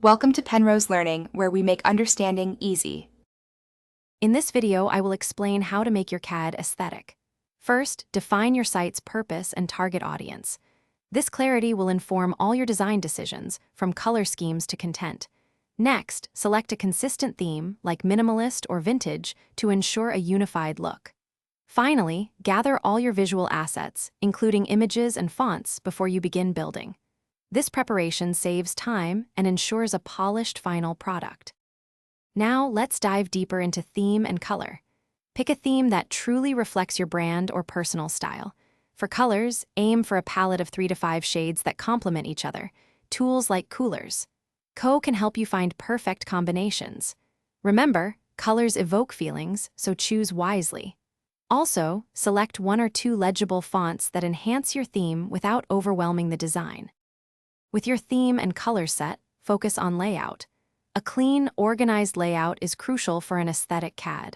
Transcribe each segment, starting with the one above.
Welcome to Penrose Learning, where we make understanding easy. In this video, I will explain how to make your CAD aesthetic. First, define your site's purpose and target audience. This clarity will inform all your design decisions, from color schemes to content. Next, select a consistent theme, like minimalist or vintage, to ensure a unified look. Finally, gather all your visual assets, including images and fonts, before you begin building. This preparation saves time and ensures a polished final product. Now, let's dive deeper into theme and color. Pick a theme that truly reflects your brand or personal style. For colors, aim for a palette of 3 to 5 shades that complement each other. Tools like Coolors can help you find perfect combinations. Remember, colors evoke feelings, so choose wisely. Also, select 1 or 2 legible fonts that enhance your theme without overwhelming the design. With your theme and color set, focus on layout. A clean, organized layout is crucial for an aesthetic CAD.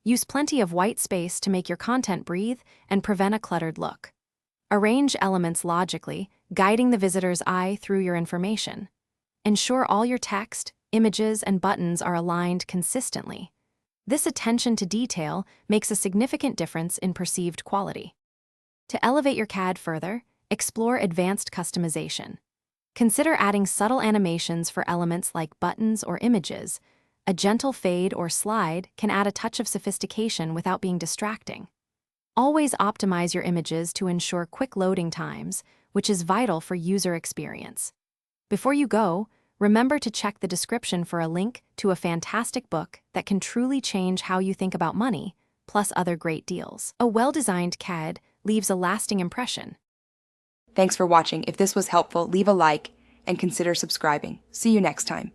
Use plenty of white space to make your content breathe and prevent a cluttered look. Arrange elements logically, guiding the visitor's eye through your information. Ensure all your text, images, and buttons are aligned consistently. This attention to detail makes a significant difference in perceived quality. To elevate your CAD further, explore advanced customization. Consider adding subtle animations for elements like buttons or images. A gentle fade or slide can add a touch of sophistication without being distracting. Always optimize your images to ensure quick loading times, which is vital for user experience. Before you go, remember to check the description for a link to a fantastic book that can truly change how you think about money, plus other great deals. A well-designed CAD leaves a lasting impression. Thanks for watching. If this was helpful, leave a like and consider subscribing. See you next time.